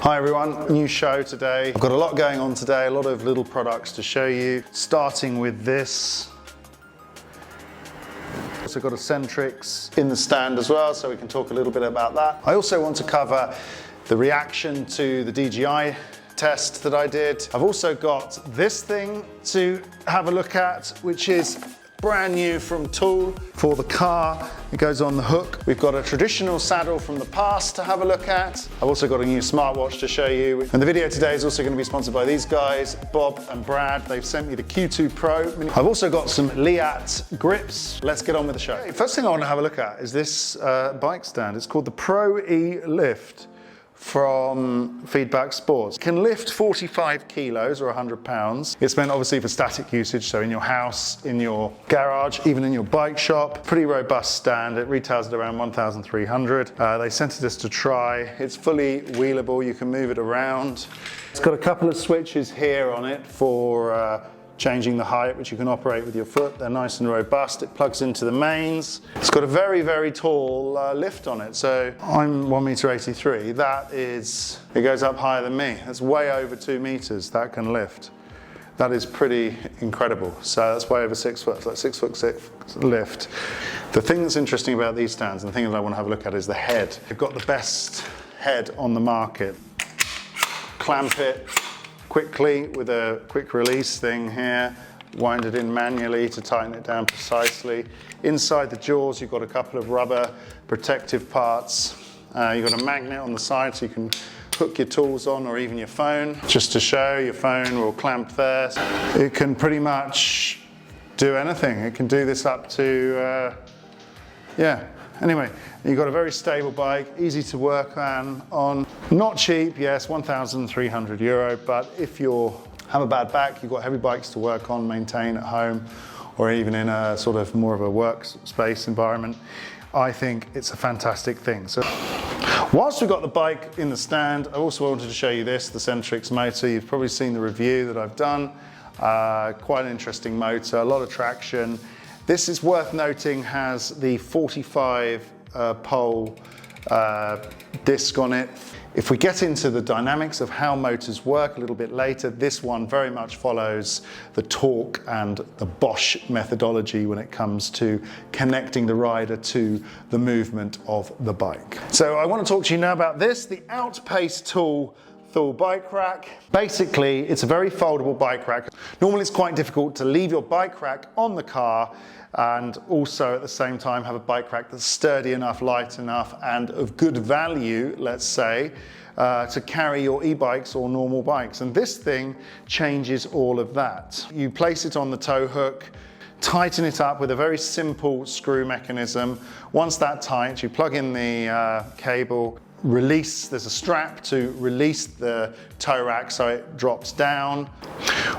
Hi everyone, new show today. I've got a lot going on today, a lot of little products to show you, starting with this. Also got a Centrix in the stand as well, so we can talk a little bit about that. I also want to cover the reaction to the DJI test that I did. I've also got this thing to have a look at, which is brand new from Thule for the car. It goes on the hook. We've got a traditional saddle from the past to have a look at. I've also got a new smartwatch to show you. And the video today is also going to be sponsored by these guys, Bob and Brad. They've sent me the Q2 Pro. I've also got some Leatt grips. Let's get on with the show. First thing I want to have a look at is this bike stand. It's called the Pro E Lift from Feedback Sports. It can lift 45 kilos or 100 pounds. It's meant obviously for static usage, so in your house, in your garage, even in your bike shop. Pretty robust stand. It retails at around 1,300. They sent it us to try. It's fully wheelable. You can move it around. It's got a couple of switches here on it for changing the height, which you can operate with your foot. They're nice and robust. It plugs into the mains. It's got a very, very tall lift on it. So I'm 1.83 m. That is, it goes up higher than me. That's way over 2 meters that can lift. That is pretty incredible. So that's way over 6 foot, like 6'6" lift. The thing that's interesting about these stands, and the thing that I want to have a look at, is the head. They've got the best head on the market. Clamp it quickly with a quick release thing here, wind it in manually to tighten it down precisely. Inside the jaws you've got a couple of rubber protective parts. You've got a magnet on the side so you can hook your tools on, or even your phone. Just to show, your phone will clamp there. It can pretty much do anything. It can do this up to, Anyway, you've got a very stable bike, easy to work on. Not cheap, yes, €1,300, but if you have a bad back, you've got heavy bikes to work on, maintain at home, or even in a sort of more of a workspace environment, I think it's a fantastic thing. So, whilst we've got the bike in the stand, I also wanted to show you this, the Centrix motor. You've probably seen the review that I've done. Quite an interesting motor, a lot of traction. This is worth noting, has the 45 pole disc on it. If we get into the dynamics of how motors work a little bit later, this one very much follows the torque and the Bosch methodology when it comes to connecting the rider to the movement of the bike. So I want to talk to you now about this, the OutPace Thule bike rack. Basically, it's a very foldable bike rack. Normally it's quite difficult to leave your bike rack on the car and also at the same time have a bike rack that's sturdy enough, light enough, and of good value, let's say, to carry your e-bikes or normal bikes. And this thing changes all of that. You place it on the tow hook, tighten it up with a very simple screw mechanism. Once that's tight, you plug in the cable, release, there's a strap to release the tow rack so it drops down.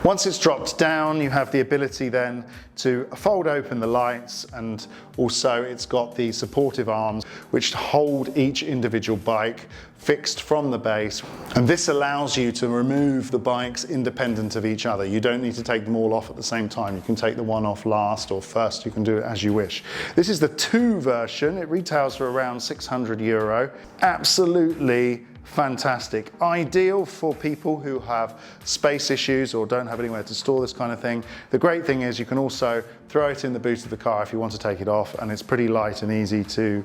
Once it's dropped down, you have the ability then to fold open the lights, and also it's got the supportive arms which hold each individual bike fixed from the base, and this allows you to remove the bikes independent of each other. You don't need to take them all off at the same time. You can take the one off last or first. You can do it as you wish. This is the 2 version. It retails for around €600. Absolutely fantastic. Ideal for people who have space issues or don't have anywhere to store this kind of thing. The great thing is you can also throw it in the boot of the car if you want to take it off, and it's pretty light and easy to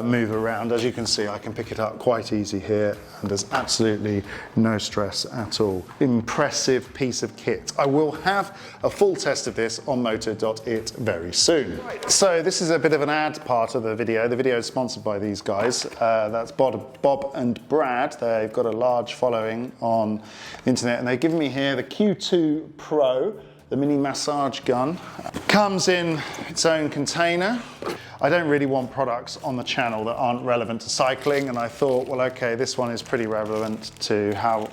move around. As you can see, I can pick it up quite easy here, and there's absolutely no stress at all. Impressive piece of kit. I will have a full test of this on motor.it very soon. Right. So this is a bit of an ad part of the video. The video is sponsored by these guys. That's Bob and Brad. They've got a large following on the internet, and they've given me here the Q2 Pro, the mini massage gun. Comes in its own container. I don't really want products on the channel that aren't relevant to cycling, and I thought, well, okay, this one is pretty relevant to how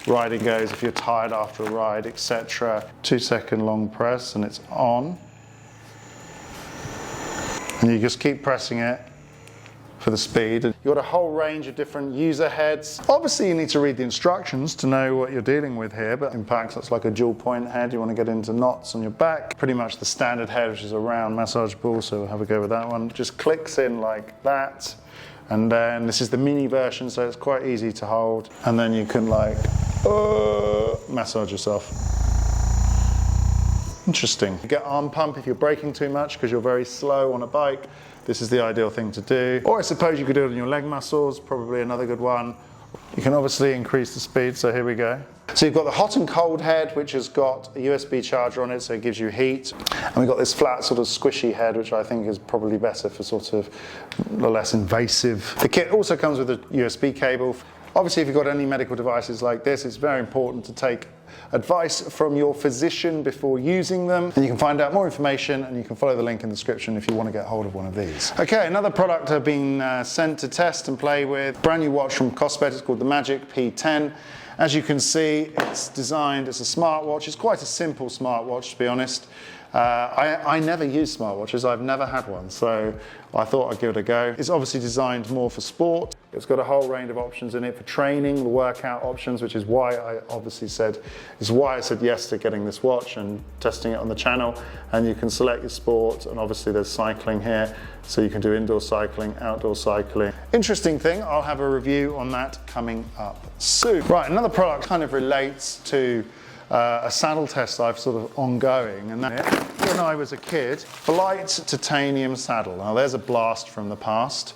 riding goes if you're tired after a ride, etc. 2-second long press and it's on. And you just keep pressing it for the speed. You've got a whole range of different user heads. Obviously you need to read the instructions to know what you're dealing with here, but in packs that's like a dual point head. You want to get into knots on your back. Pretty much the standard head, which is a round massage ball, so we'll have a go with that one. Just clicks in like that, And then this is the mini version, so it's quite easy to hold. And then you can like, massage yourself. Interesting. You get arm pump if you're braking too much because you're very slow on a bike. This is the ideal thing to do. Or I suppose you could do it on your leg muscles, probably another good one. You can obviously increase the speed, so here we go. So you've got the hot and cold head, which has got a USB charger on it, so it gives you heat. And we've got this flat sort of squishy head, which I think is probably better for sort of less invasive. The kit also comes with a USB cable. Obviously, if you've got any medical devices like this, it's very important to take advice from your physician before using them. And you can find out more information, and you can follow the link in the description if you want to get hold of one of these. Okay, another product I've been sent to test and play with. Brand new watch from Kospett. It's called the Magic P10. As you can see, it's designed as a smartwatch. It's quite a simple smartwatch, to be honest. I never use smartwatches. I've never had one, so I thought I'd give it a go. It's obviously designed more for sport. It's got a whole range of options in it for training, the workout options, which is why I said yes to getting this watch and testing it on the channel. And you can select your sport, and obviously there's cycling here, so you can do indoor cycling, outdoor cycling. Interesting thing, I'll have a review on that coming up soon. Right, another product kind of relates to a saddle test I've sort of ongoing, and that when I was a kid, Flite titanium saddle. Now there's a blast from the past.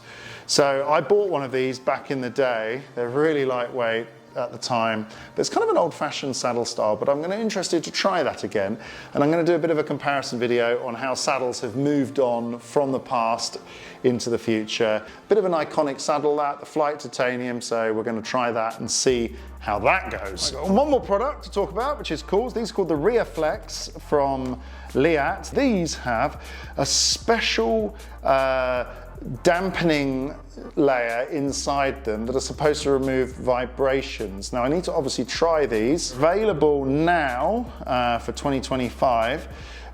So I bought one of these back in the day. They're really lightweight at the time, but it's kind of an old-fashioned saddle style, but I'm interested to try that again, and I'm going to do a bit of a comparison video on how saddles have moved on from the past into the future. Bit of an iconic saddle, that, the Flite titanium, so we're going to try that and see how that goes. I've got one more product to talk about, which is cool. These are called the Reaflex from Leatt. These have a special dampening layer inside them that are supposed to remove vibrations. Now I need to obviously try these. Available now for 2025.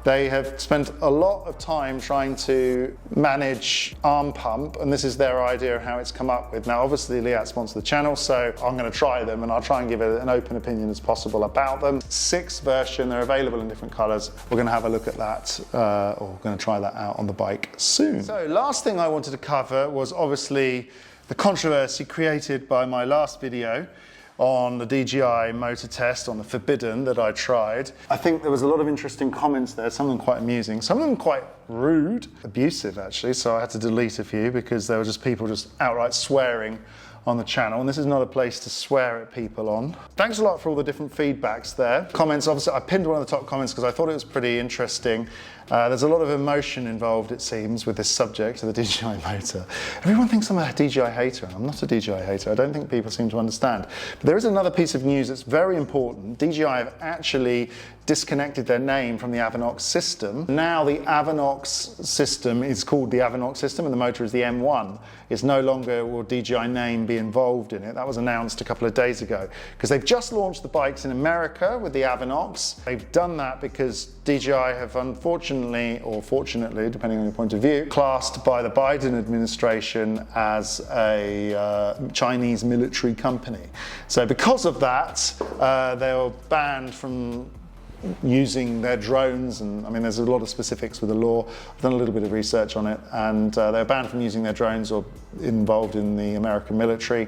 They have spent a lot of time trying to manage arm pump, and this is their idea of how it's come up with. Now obviously Leatt sponsors the channel, so I'm going to try them, and I'll try and give it an open opinion as possible about them. 6th version, they're available in different colors. We're going to have a look at that, or we're going to try that out on the bike soon. So last thing I wanted to cover was obviously the controversy created by my last video on the DJI motor test, on the Forbidden that I tried. I think there was a lot of interesting comments there, some of them quite amusing, some of them quite rude, abusive actually, so I had to delete a few because there were just people just outright swearing on the channel, and this is not a place to swear at people on. Thanks a lot for all the different feedbacks there. Comments, obviously, I pinned one of the top comments because I thought it was pretty interesting. There's a lot of emotion involved, it seems, with this subject of the DJI motor. Everyone thinks I'm a DJI hater, and I'm not a DJI hater. I don't think people seem to understand. But there is another piece of news that's very important. DJI have actually disconnected their name from the Avinox system. Now the Avinox system is called the Avinox system, and the motor is the M1. It's no longer will DJI name be involved in it. That was announced a couple of days ago, because they've just launched the bikes in America with the Avinox. They've done that because DJI have unfortunately, or fortunately, depending on your point of view, classed by the Biden administration as a Chinese military company. So because of that, they were banned from using their drones, and I mean there's a lot of specifics with the law. I've done a little bit of research on it, and they're banned from using their drones or involved in the American military.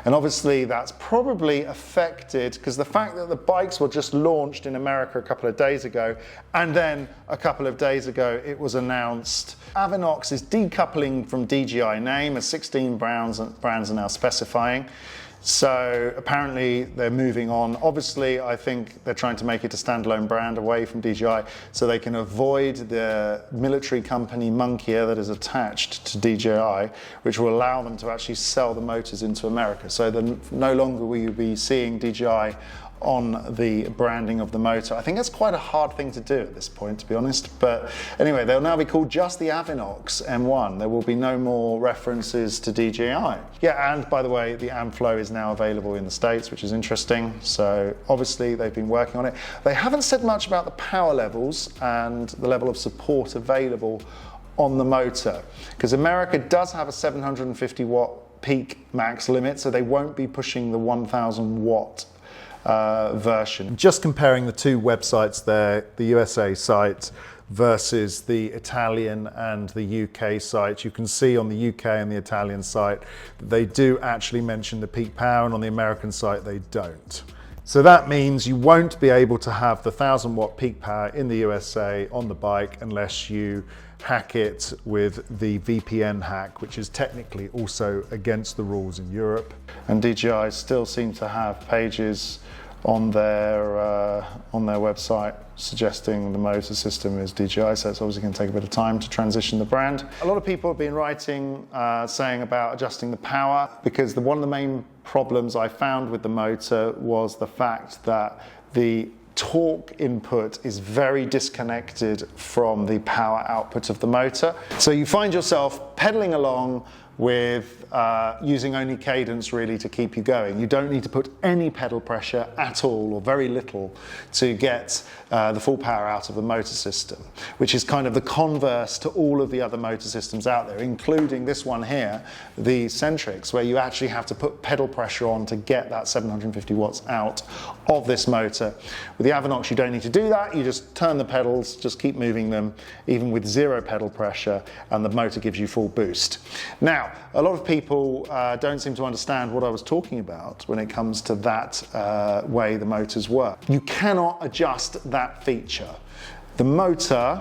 And obviously that's probably affected, because the fact that the bikes were just launched in America a couple of days ago, and then a couple of days ago it was announced Avinox is decoupling from DJI name, as 16 brands are now specifying. So apparently they're moving on. Obviously, I think they're trying to make it a standalone brand away from DJI, so they can avoid the military company Monkia that is attached to DJI, which will allow them to actually sell the motors into America. So then no longer will you be seeing DJI on the branding of the motor. I think that's quite a hard thing to do at this point, to be honest. But anyway, they'll now be called just the Avinox M1. There will be no more references to DJI. Yeah, and by the way, the Amflow is now available in the States, which is interesting. So obviously they've been working on it. They haven't said much about the power levels and the level of support available on the motor, because America does have a 750 watt peak max limit, so they won't be pushing the 1000 watt version. Just comparing the two websites there, the USA site versus the Italian and the UK site, you can see on the UK and the Italian site that they do actually mention the peak power, and on the American site they don't. So that means you won't be able to have the 1000 watt peak power in the USA on the bike unless you hack it with the VPN hack, which is technically also against the rules in Europe. And DJI still seem to have pages on their website suggesting the motor system is DJI, so it's obviously going to take a bit of time to transition the brand. A lot of people have been writing saying about adjusting the power, because one of the main problems I found with the motor was the fact that the torque input is very disconnected from the power output of the motor. So you find yourself pedaling along with using only cadence really to keep you going. You don't need to put any pedal pressure at all, or very little, to get the full power out of the motor system, which is kind of the converse to all of the other motor systems out there, including this one here, the Centrix, where you actually have to put pedal pressure on to get that 750 watts out of this motor. With the Avinox, you don't need to do that. You just turn the pedals, just keep moving them, even with zero pedal pressure, and the motor gives you full boost. Now, a lot of people don't seem to understand what I was talking about when it comes to that way the motors work. You cannot adjust that feature. The motor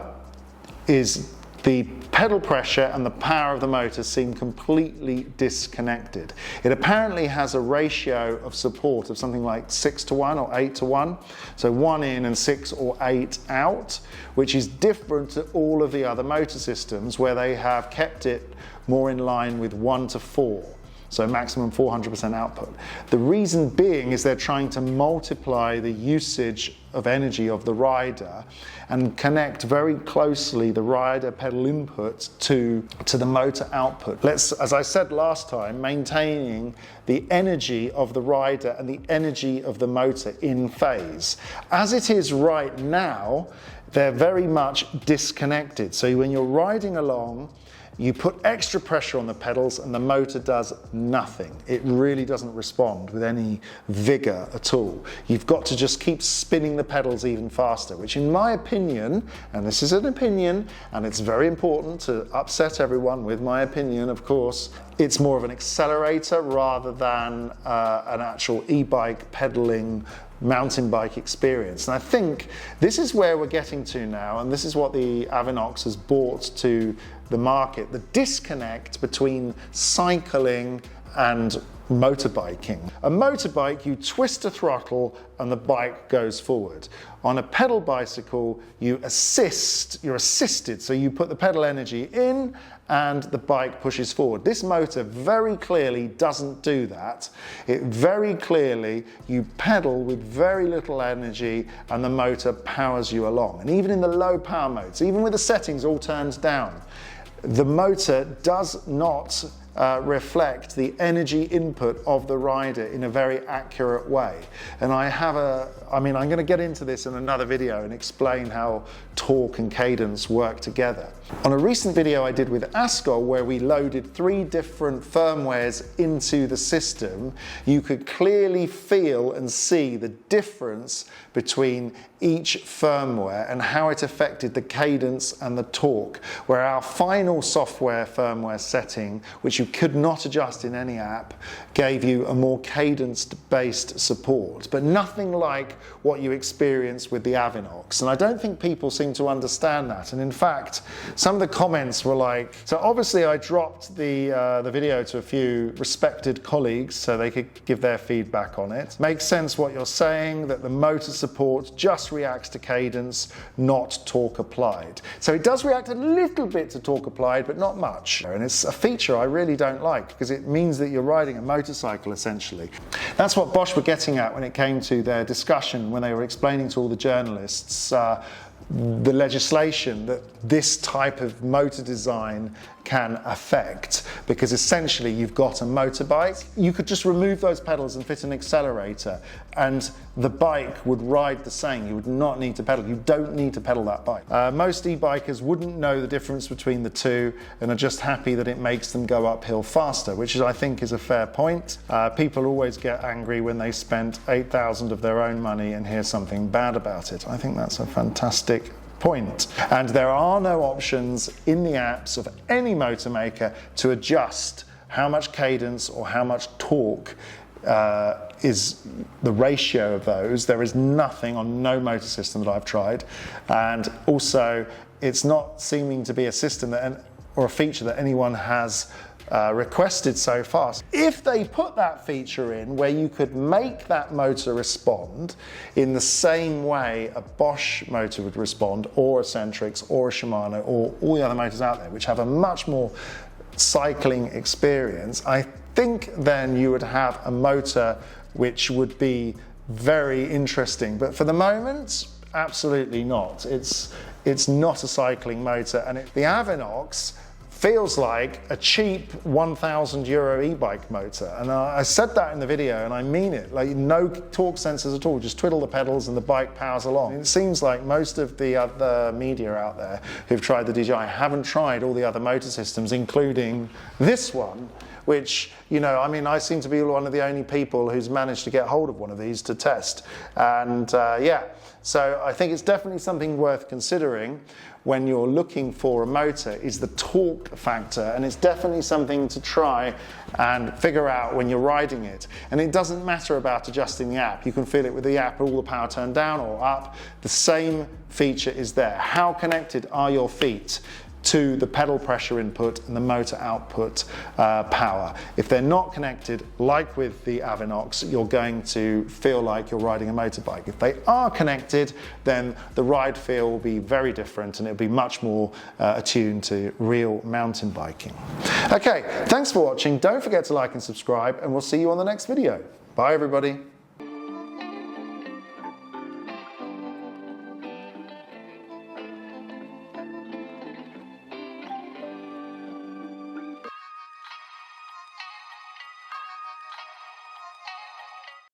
is the pedal pressure and the power of the motor seem completely disconnected. It apparently has a ratio of support of something like 6:1 or 8:1, so 1 in and 6 or 8 out, which is different to all of the other motor systems where they have kept it more in line with 1:4. So maximum 400% output. The reason being is they're trying to multiply the usage of energy of the rider and connect very closely the rider pedal input to the motor output. As I said last time, maintaining the energy of the rider and the energy of the motor in phase. As it is right now, they're very much disconnected. So when you're riding along, you put extra pressure on the pedals and the motor does nothing. It really doesn't respond with any vigor at all. You've got to just keep spinning the pedals even faster, which in my opinion, and this is an opinion, and it's very important to upset everyone with my opinion, of course, it's more of an accelerator rather than an actual e-bike pedaling mountain bike experience. And I think this is where we're getting to now, and this is what the Avinox has brought to the market, the disconnect between cycling and motorbiking. A motorbike, you twist a throttle and the bike goes forward. On a pedal bicycle, you're assisted, so you put the pedal energy in and the bike pushes forward. This motor very clearly doesn't do that. It very clearly, you pedal with very little energy and the motor powers you along. And even in the low power modes, even with the settings all turned down, the motor does not reflect the energy input of the rider in a very accurate way. And I'm going to get into this in another video and explain how torque and cadence work together. On a recent video I did with Ascol, where we loaded 3 different firmwares into the system, you could clearly feel and see the difference between each firmware and how it affected the cadence and the torque, where our final software firmware setting, which you could not adjust in any app, gave you a more cadence-based support, but nothing like what you experience with the Avinox. And I don't think people seem to understand that. And in fact, some of the comments were like, so obviously I dropped the video to a few respected colleagues so they could give their feedback on it. Makes sense what you're saying, that the motor support just reacts to cadence, not torque applied. So it does react a little bit to torque applied, but not much. And it's a feature I really don't like, because it means that you're riding a motorcycle essentially. That's what Bosch were getting at when it came to their discussion, when they were explaining to all the journalists the legislation that this type of motor design can affect, because essentially you've got a motorbike. You could just remove those pedals and fit an accelerator and the bike would ride the same. You would not need to pedal. You don't need to pedal that bike. Most e-bikers wouldn't know the difference between the two and are just happy that it makes them go uphill faster, which is, I think, is a fair point. People always get angry when they spent $8,000 of their own money and hear something bad about it. I think that's a fantastic point. And there are no options in the apps of any motor maker to adjust how much cadence or how much torque is the ratio of those. There is nothing on no motor system that I've tried. And also, it's not seeming to be a system that, or a feature that anyone has requested so far. If they put that feature in where you could make that motor respond in the same way a Bosch motor would respond, or a Centrix, or a Shimano, or all the other motors out there which have a much more cycling experience, I think then you would have a motor which would be very interesting. But for the moment, absolutely not. It's not a cycling motor, and the Avinox feels like a cheap €1,000 e-bike motor. And I said that in the video, and I mean it. Like, no torque sensors at all, just twiddle the pedals and the bike powers along. And it seems like most of the other media out there who've tried the DJI haven't tried all the other motor systems, including this one, which, you know, I mean, I seem to be one of the only people who's managed to get hold of one of these to test. And yeah, so I think it's definitely something worth considering when you're looking for a motor, is the torque factor, and it's definitely something to try and figure out when you're riding it. And it doesn't matter about adjusting the app. You can feel it with the app, all the power turned down or up. The same feature is there. How connected are your feet to the pedal pressure input and the motor output power? If they're not connected, like with the Avinox, you're going to feel like you're riding a motorbike. If they are connected, then the ride feel will be very different, and it'll be much more attuned to real mountain biking. Okay, thanks for watching. Don't forget to like and subscribe, and we'll see you on the next video. Bye, everybody.